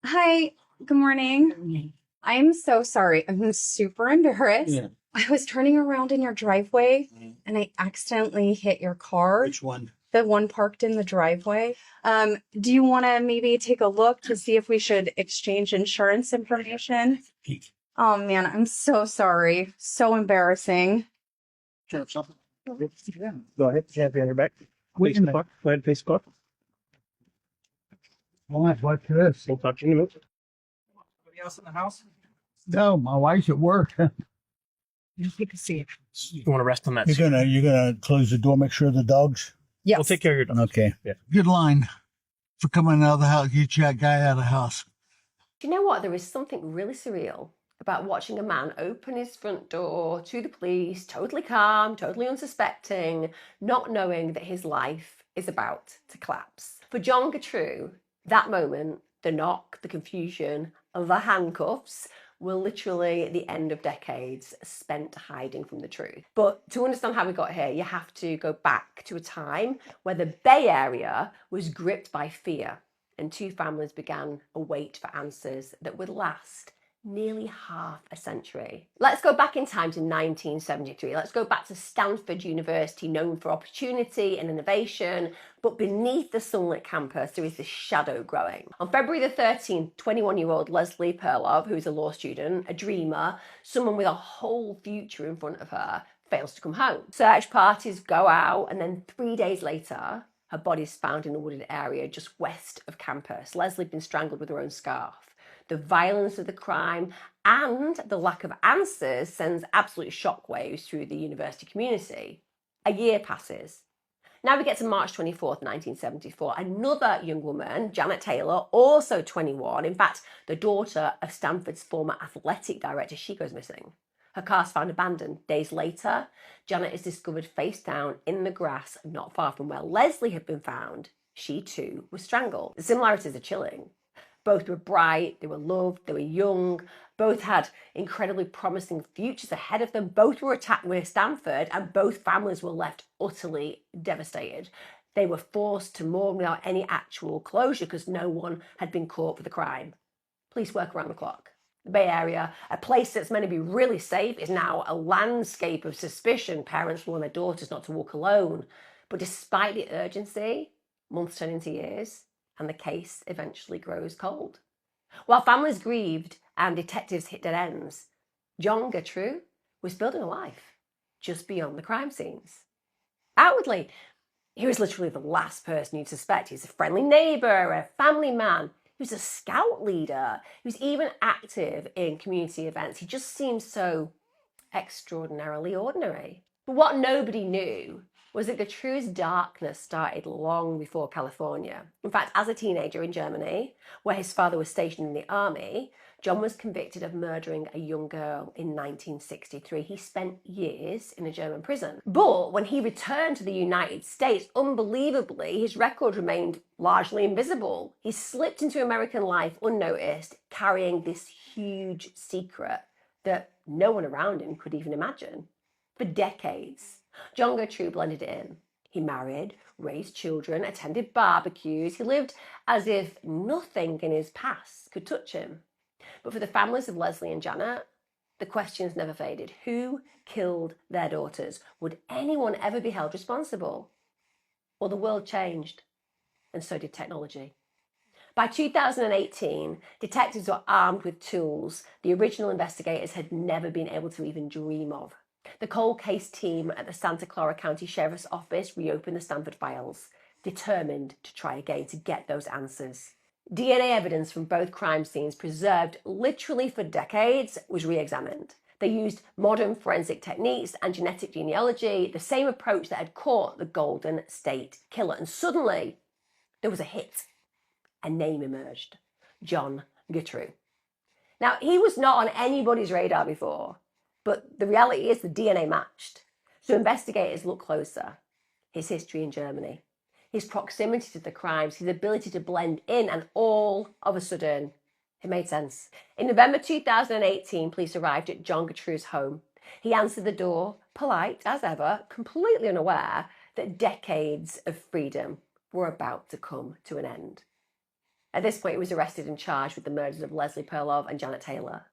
Hi, good morning. I'm so sorry. I'm super embarrassed. Yeah. I was turning around in your driveway and I accidentally hit your car. Which one? The one parked in the driveway. Do you want to maybe take a look to see if we should exchange insurance information? Oh man, I'm so sorry. So embarrassing. Sure, something. Yeah. Go ahead. You have your back. Wait in the car. Go ahead, face the car. All right, what's this? We'll talk to you in a minute. Anybody else in the house? No, my wife's at work. You can see it. You want to rest on that You're seat? gonna close the door, make sure the dogs. Yes. We'll take care of your dog. Okay. Yeah. Good line for coming out of the house. Get that guy out of the house. Do you know what? There is something really surreal about watching a man open his front door to the police, totally calm, totally unsuspecting, not knowing that his life is about to collapse. For John Gattru, that moment, the knock, the confusion, the handcuffs, were literally the end of decades spent hiding from the truth. But to understand how we got here, you have to go back to a time where the Bay Area was gripped by fear and two families began a wait for answers that would last nearly half a century. Let's go back in time to 1973. Let's go back to Stanford University, known for opportunity and innovation, but beneath the sunlit campus, there is this shadow growing. On February the 13th, 21-year-old Leslie Perlov, who is a law student, a dreamer, someone with a whole future in front of her, fails to come home. Search parties go out, and then 3 days later, her body is found in a wooded area just west of campus. Leslie had been strangled with her own scarf. The violence of the crime and the lack of answers sends absolute shockwaves through the university community. A year passes. Now we get to March 24th, 1974. Another young woman, Janet Taylor, also 21, in fact, the daughter of Stanford's former athletic director, she goes missing. Her car's found abandoned. Days later, Janet is discovered face down in the grass not far from where Leslie had been found. She too was strangled. The similarities are chilling. Both were bright, they were loved, they were young, both had incredibly promising futures ahead of them. Both were attacked near Stanford, and both families were left utterly devastated. They were forced to mourn without any actual closure because no one had been caught for the crime. Police work around the clock. The Bay Area, a place that's meant to be really safe, is now a landscape of suspicion. Parents warn their daughters not to walk alone. But despite the urgency, months turn into years, and the case eventually grows cold. While families grieved and detectives hit dead ends, John Gattru was building a life just beyond the crime scenes. Outwardly, he was literally the last person you'd suspect. He's a friendly neighbour, a family man. He was a scout leader. He was even active in community events. He just seemed so extraordinarily ordinary. But what nobody knew was that Gertrude's darkness started long before California. In fact, as a teenager in Germany, where his father was stationed in the army, John was convicted of murdering a young girl in 1963. He spent years in a German prison. But when he returned to the United States, unbelievably, his record remained largely invisible. He slipped into American life unnoticed, carrying this huge secret that no one around him could even imagine. For decades, John Gattru blended in. He married, raised children, attended barbecues. He lived as if nothing in his past could touch him. But for the families of Leslie and Janet, the questions never faded. Who killed their daughters? Would anyone ever be held responsible? Well, the world changed, and so did technology. By 2018, detectives were armed with tools the original investigators had never been able to even dream of. The cold case team at the Santa Clara County Sheriff's Office reopened the Stanford files, determined to try again to get those answers. DNA evidence from both crime scenes, preserved literally for decades, was re-examined. They used modern forensic techniques and genetic genealogy, the same approach that had caught the Golden State Killer. And suddenly, there was a hit. A name emerged: John Gattru. Now, he was not on anybody's radar before, but the reality is the DNA matched. So investigators looked closer. His history in Germany, his proximity to the crimes, his ability to blend in, and all of a sudden, it made sense. In November 2018, police arrived at John Gattru's home. He answered the door, polite as ever, completely unaware that decades of freedom were about to come to an end. At this point, he was arrested and charged with the murders of Leslie Perlov and Janet Taylor.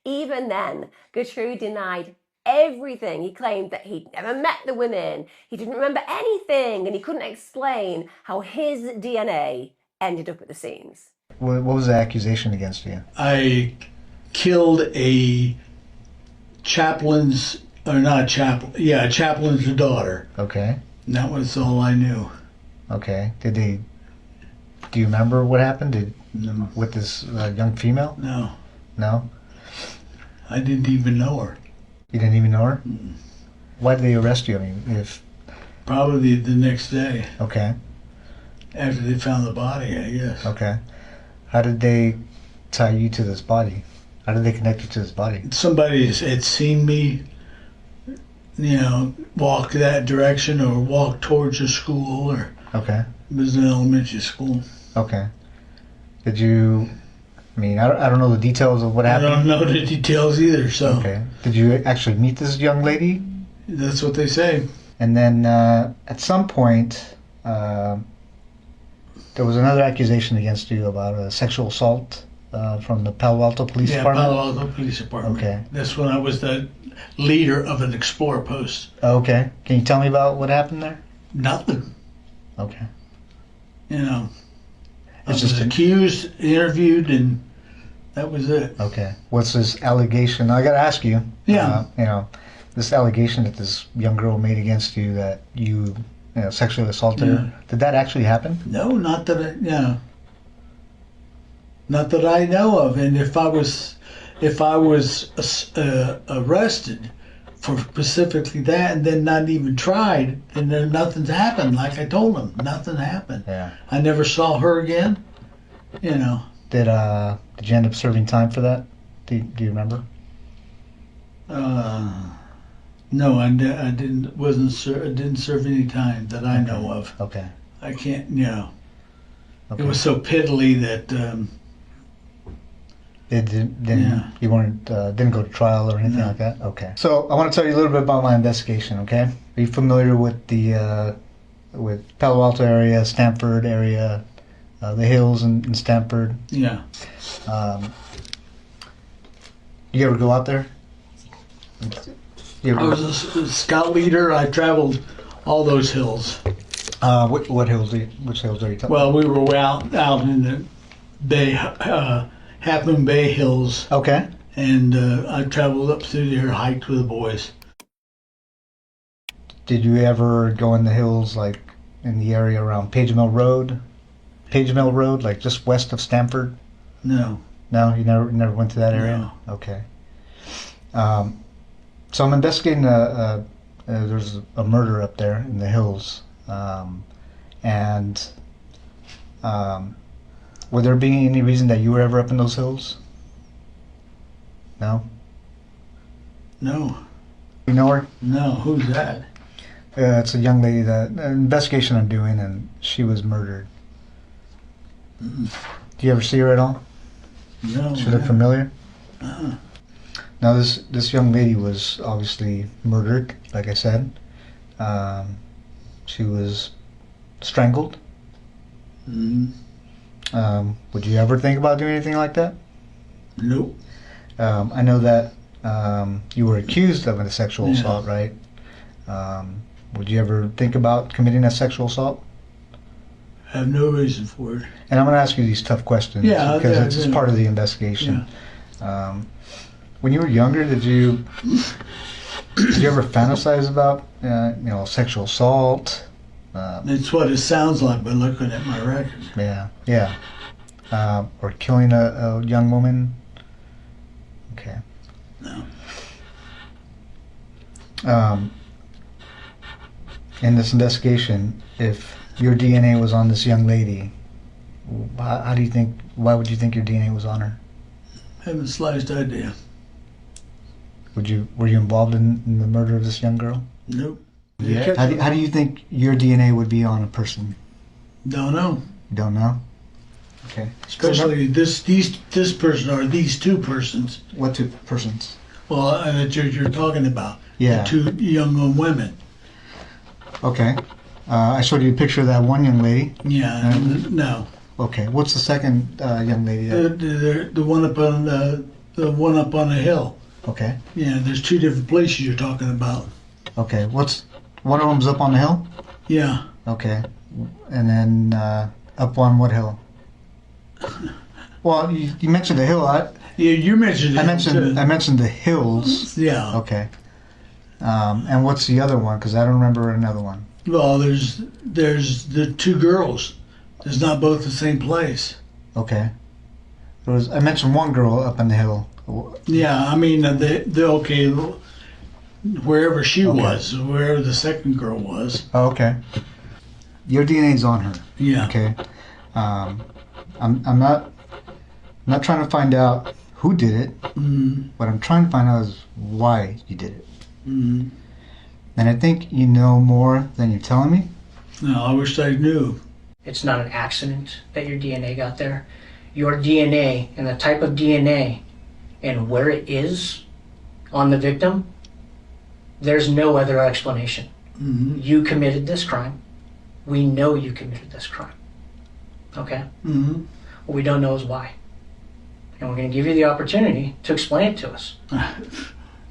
Even then, Gertrude denied everything. He claimed that he'd never met the women, he didn't remember anything, and he couldn't explain how his DNA ended up at the scenes. What was the accusation against you? I killed a chaplain's, or not a chaplain, yeah, a chaplain's daughter. Okay. And that was all I knew. Okay. Do you remember what happened? No. With this young female? No. No? I didn't even know her. You didn't even know her? Why did they arrest you? I mean, if... Probably the next day. Okay. After they found the body, I guess. Okay. How did they tie you to this body? How did they connect you to this body? Somebody had seen me, walk that direction or walk towards a school, or Okay. it was an elementary school. Okay. Did you... I mean, I don't know the details of what I happened. don't know the details either, so Okay. Did you actually meet this young lady? that's what they say. And then at some point, there was another accusation against you about a sexual assault from the Palo Alto Police Yeah, Department? Palo Alto Police Department. Okay. That's when I was the leader of an Explorer post. Okay. Can you tell me about what happened there? Nothing, Okay. I It's was just accused, interviewed, and that was it. Okay. What's this allegation? I got to ask you. Yeah. This allegation that this young girl made against you that you sexually assaulted Yeah. her. Did that actually happen? No, not that not that I know of. And if I was arrested for specifically that, and then not even tried, then nothing's happened. Like I told them, nothing happened. Yeah. I never saw her again. Did you end up serving time for that? Do you remember? No, I didn't. Didn't serve any time that I know of. Okay. I can't. Okay. It was so piddly that. It didn't. Yeah. You weren't didn't go to trial or anything No. like that. Okay. So I want to tell you a little bit about my investigation. Okay. Are you familiar with the with Palo Alto area, Stanford area, the hills in Stanford? Yeah. You ever go out there? You I ever, was a scout leader. I traveled all those hills. what hills? Which hills are you talking? Well, we were out in the Bay, Half Moon Bay Hills, Okay. and I traveled up through there, hiked with the boys. Did you ever go in the hills, like in the area around Page Mill Road? Page Mill Road, like just west of Stanford? No. No, you never went to that area? No. Okay. So I'm investigating there's a murder up there in the hills. Would there be any reason that you were ever up in those hills? No? No. You know her? No. Who's that? It's a young lady an investigation I'm doing, and she was murdered. Mm. Do you ever see her at all? No. She look familiar? Uh-uh. Now this young lady was obviously murdered, like I said. She was strangled. Mm. Would you ever think about doing anything like that? Nope. I know that you were accused of a sexual Yeah. assault, right? Would you ever think about committing a sexual assault? I have no reason for it. And I'm going to ask you these tough questions Yeah, because yeah, it's just yeah. part of the investigation. When you were younger, did you ever fantasize about sexual assault? That's what it sounds like by looking at my record. Yeah. Or killing a young woman? Okay. No. In this investigation, if your DNA was on this young lady, why would you think your DNA was on her? Haven't the slightest idea. Were you involved in the murder of this young girl? Nope. How do you think your DNA would be on a person? Don't know. You don't know? Okay. Especially this person or these two persons. What two persons? Well, that you're talking about. Yeah. The two young women. Okay. I showed you a picture of that one young lady. Yeah. No. Okay. What's the second young lady? The one up on the one up on the hill. Okay. Yeah, there's two different places you're talking about. Okay. What's one of them's up on the hill? Yeah. Okay. And then up on what hill? Well, you mentioned the hill. Yeah, you mentioned it. I mentioned the hills. Yeah. Okay. And what's the other one? Because I don't remember another one. Well, there's the two girls. It's not both the same place. Okay. I mentioned one girl up on the hill. Yeah, I mean the okay, wherever she Okay. was, wherever the second girl was. Oh, okay. Your DNA's on her. Yeah. Okay. I'm not trying to find out who did it. Mm-hmm. What I'm trying to find out is why you did it. Mm-hmm. And I think you know more than you're telling me. No, I wish I knew. It's not an accident that your DNA got there. Your DNA and the type of DNA and where it is on the victim, there's no other explanation. Mm-hmm. You committed this crime. We know you committed this crime. Okay? Mm-hmm. What we don't know is why. And we're going to give you the opportunity to explain it to us.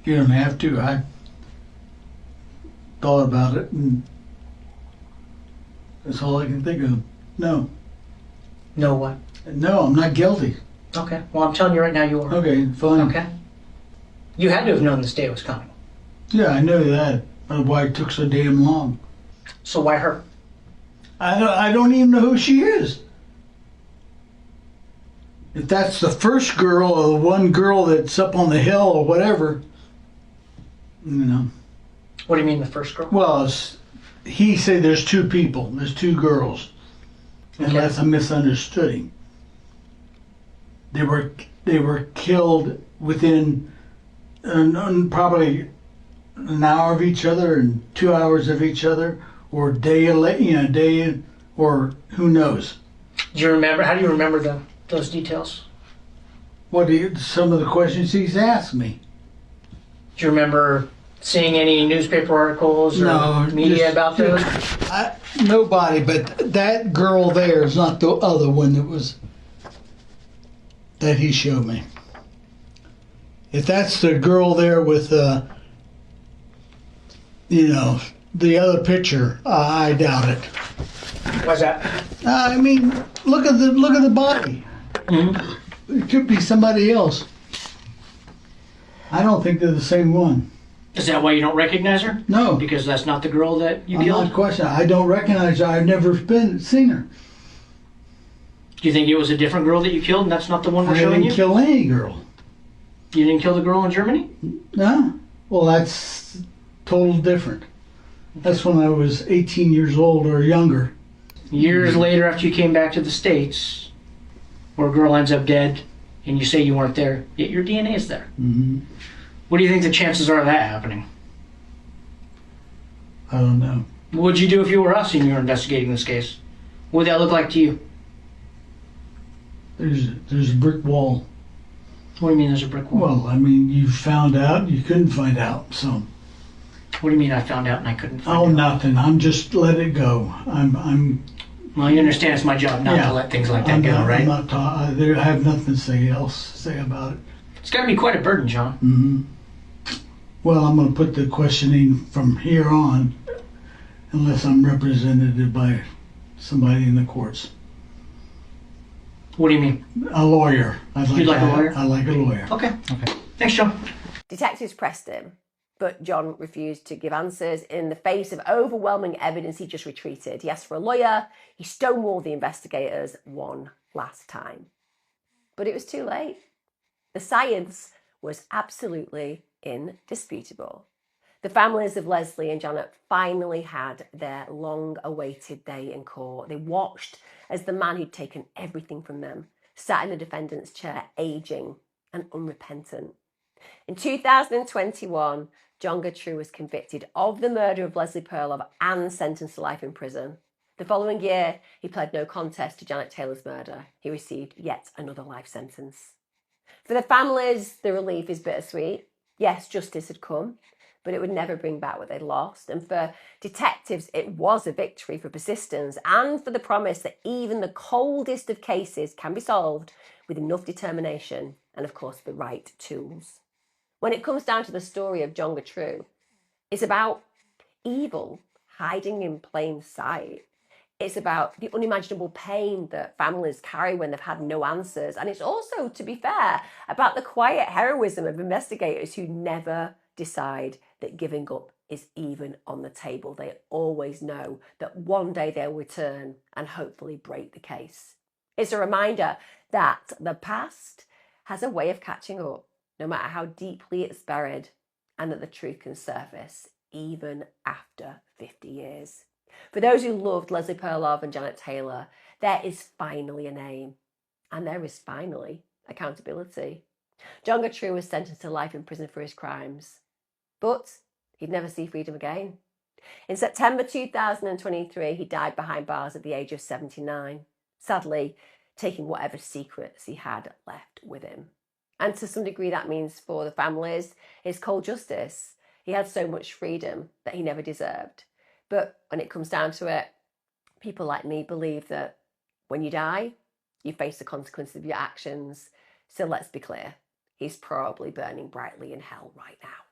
You don't have to. I thought about it, and that's all I can think of. No, Know what? no, I'm not guilty. Okay. Well, I'm telling you right now you are. Okay, fine. Okay? You had to have known this day was coming. Yeah, I know that. But why it took so damn long? So why her? I don't even know who she is. If that's the first girl or the one girl that's up on the hill or whatever, you know. What do you mean the first girl? Well, he said there's two people. There's two girls. Unless I misunderstood him. They were killed within probably an hour of each other and 2 hours of each other, or day, or who knows. Do you remember? How do you remember those details? Some of the questions he's asked me. Do you remember seeing any newspaper articles or media just- about those? Nobody, but that girl there is not the other one that he showed me. If that's the girl there with, the other picture, I doubt it. Why's that? I mean, look at the body. Mm-hmm. It could be somebody else. I don't think they're the same one. Is that why you don't recognize her? No, Because that's not the girl that you I'm killed? not questioning. I don't recognize her. I've never seen her. Do you think it was a different girl that you killed and that's not the one we're I showing didn't you? kill any girl. You didn't kill the girl in Germany? No. Well, that's total different. That's when I was 18 years old or younger. Years later, after you came back to the States, where a girl ends up dead and you say you weren't there, yet your DNA is there. Mm-hmm. What do you think the chances are of that happening? I don't know. What would you do if you were us and you were investigating this case? What would that look like to you? There's a brick wall. What do you mean there's a brick wall? Well, I mean, you found out, you couldn't find out. So, What do you mean I found out and I couldn't find oh, out? nothing. I'm just let it go. I'm. Well, you understand it's my job not Yeah. to let things like that I'm go, not, right? I'm not I have nothing to say about it. It's got to be quite a burden, John. Mm-hmm. Well, I'm going to put the questioning from here on, unless I'm represented by somebody in the courts. What do you mean? A lawyer. You'd like a lawyer? I like a lawyer. Okay. Thanks, John. Detectives pressed him, but John refused to give answers. In the face of overwhelming evidence, he just retreated. He asked for a lawyer. He stonewalled the investigators one last time. But it was too late. The science was absolutely indisputable. The families of Leslie and Janet finally had their long-awaited day in court. They watched as the man who'd taken everything from them sat in the defendant's chair, aging and unrepentant. In 2021, John Gertrude was convicted of the murder of Leslie Perloff and sentenced to life in prison. The following year, he pled no contest to Janet Taylor's murder. He received yet another life sentence. For the families, the relief is bittersweet. Yes, justice had come, but it would never bring back what they'd lost. And for detectives, it was a victory for persistence and for the promise that even the coldest of cases can be solved with enough determination and, of course, the right tools. When it comes down to the story of John Gattru, it's about evil hiding in plain sight. It's about the unimaginable pain that families carry when they've had no answers. And it's also, to be fair, about the quiet heroism of investigators who never decide that giving up is even on the table. They always know that one day they'll return and hopefully break the case. It's a reminder that the past has a way of catching up, no matter how deeply it's buried, and that the truth can surface even after 50 years. For those who loved Leslie Perlov and Janet Taylor, there is finally a name, and there is finally accountability. John Gattru was sentenced to life in prison for his crimes, but he'd never see freedom again. In September 2023, he died behind bars at the age of 79, sadly taking whatever secrets he had left with him. And to some degree, that means for the families, it's cold justice. He had so much freedom that he never deserved. But when it comes down to it, people like me believe that when you die, you face the consequences of your actions. So let's be clear, he's probably burning brightly in hell right now.